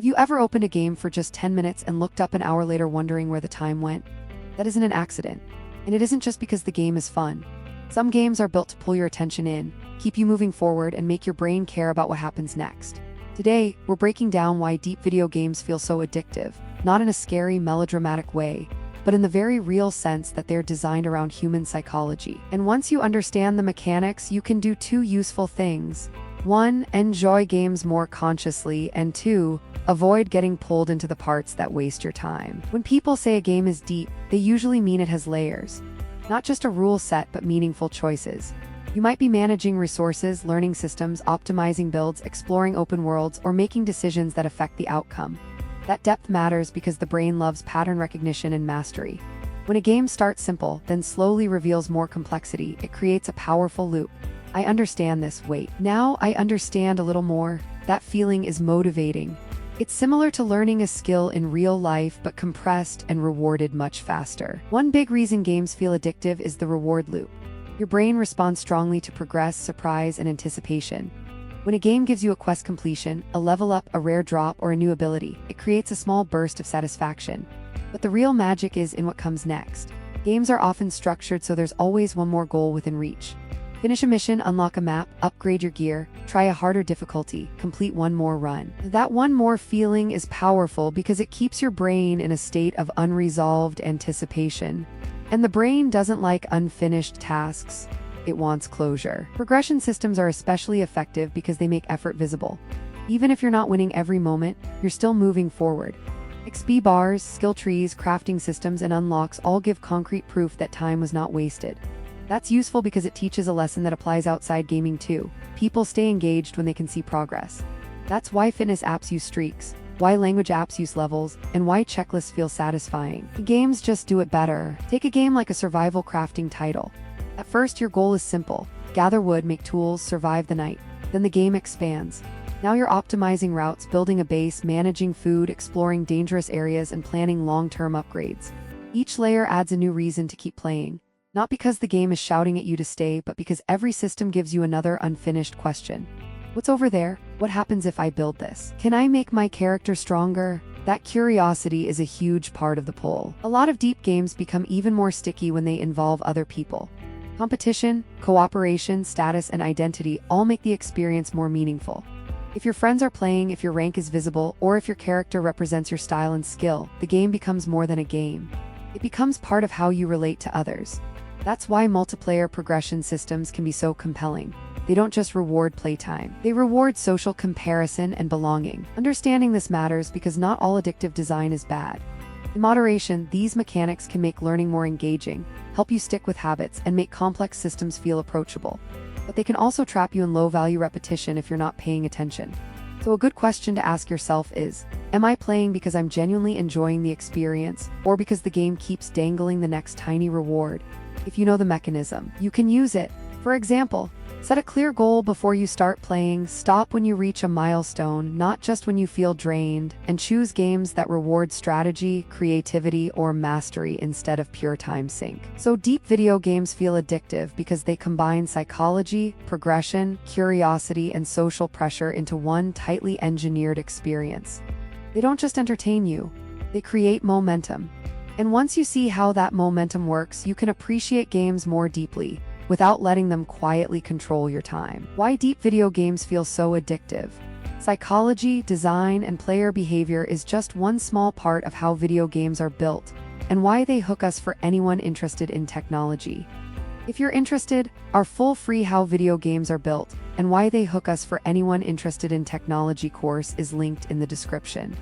you ever opened a game for just 10 minutes and looked up an hour later wondering where the time went? That isn't an accident. And it isn't just because the game is fun. Some games are built to pull your attention in, keep you moving forward, and make your brain care about what happens next. Today, we're breaking down why deep video games feel so addictive, not in a scary, melodramatic way, but in the very real sense that they're designed around human psychology. And once you understand the mechanics, you can do two useful things. 1. Enjoy games more consciously, and 2. Avoid getting pulled into the parts that waste your time. When people say a game is deep, they usually mean it has layers. Not just a rule set, but meaningful choices. You might be managing resources, learning systems, optimizing builds, exploring open worlds, or making decisions that affect the outcome. That depth matters because the brain loves pattern recognition and mastery. When a game starts simple, then slowly reveals more complexity, it creates a powerful loop. I understand this, wait. Now I understand a little more. That feeling is motivating. It's similar to learning a skill in real life, but compressed and rewarded much faster. One big reason games feel addictive is the reward loop. Your brain responds strongly to progress, surprise, and anticipation. When a game gives you a quest completion, a level up, a rare drop, or a new ability, it creates a small burst of satisfaction. But the real magic is in what comes next. Games are often structured so there's always one more goal within reach. Finish a mission, unlock a map, upgrade your gear, try a harder difficulty, complete one more run. That one more feeling is powerful because it keeps your brain in a state of unresolved anticipation. And the brain doesn't like unfinished tasks. It wants closure. Progression systems are especially effective because they make effort visible. Even if you're not winning every moment, you're still moving forward. XP bars, skill trees, crafting systems, and unlocks all give concrete proof that time was not wasted. That's useful because it teaches a lesson that applies outside gaming too. People stay engaged when they can see progress. That's why fitness apps use streaks, why language apps use levels, and why checklists feel satisfying. Games just do it better. Take a game like a survival crafting title. At first, your goal is simple: gather wood, make tools, survive the night. Then the game expands. Now you're optimizing routes, building a base, managing food, exploring dangerous areas, and planning long-term upgrades. Each layer adds a new reason to keep playing. Not because the game is shouting at you to stay, but because every system gives you another unfinished question. What's over there? What happens if I build this? Can I make my character stronger? That curiosity is a huge part of the pull. A lot of deep games become even more sticky when they involve other people. Competition, cooperation, status, and identity all make the experience more meaningful. If your friends are playing, if your rank is visible, or if your character represents your style and skill, the game becomes more than a game. It becomes part of how you relate to others. That's why multiplayer progression systems can be so compelling. They don't just reward playtime. They reward social comparison and belonging. Understanding this matters because not all addictive design is bad. In moderation, these mechanics can make learning more engaging, help you stick with habits, and make complex systems feel approachable. But they can also trap you in low-value repetition if you're not paying attention. So a good question to ask yourself is, am I playing because I'm genuinely enjoying the experience, or because the game keeps dangling the next tiny reward? If you know the mechanism, you can use it. For example, set a clear goal before you start playing, stop when you reach a milestone, not just when you feel drained, and choose games that reward strategy, creativity, or mastery instead of pure time sink. So deep video games feel addictive because they combine psychology, progression, curiosity, and social pressure into one tightly engineered experience. They don't just entertain you, they create momentum. And once you see how that momentum works, you can appreciate games more deeply, without letting them quietly control your time. Why deep video games feel so addictive? Psychology, design, and player behavior is just one small part of how video games are built, and why they hook us for anyone interested in technology. If you're interested, our full free How Video Games Are Built, and Why They Hook Us for Anyone Interested in Technology course is linked in the description.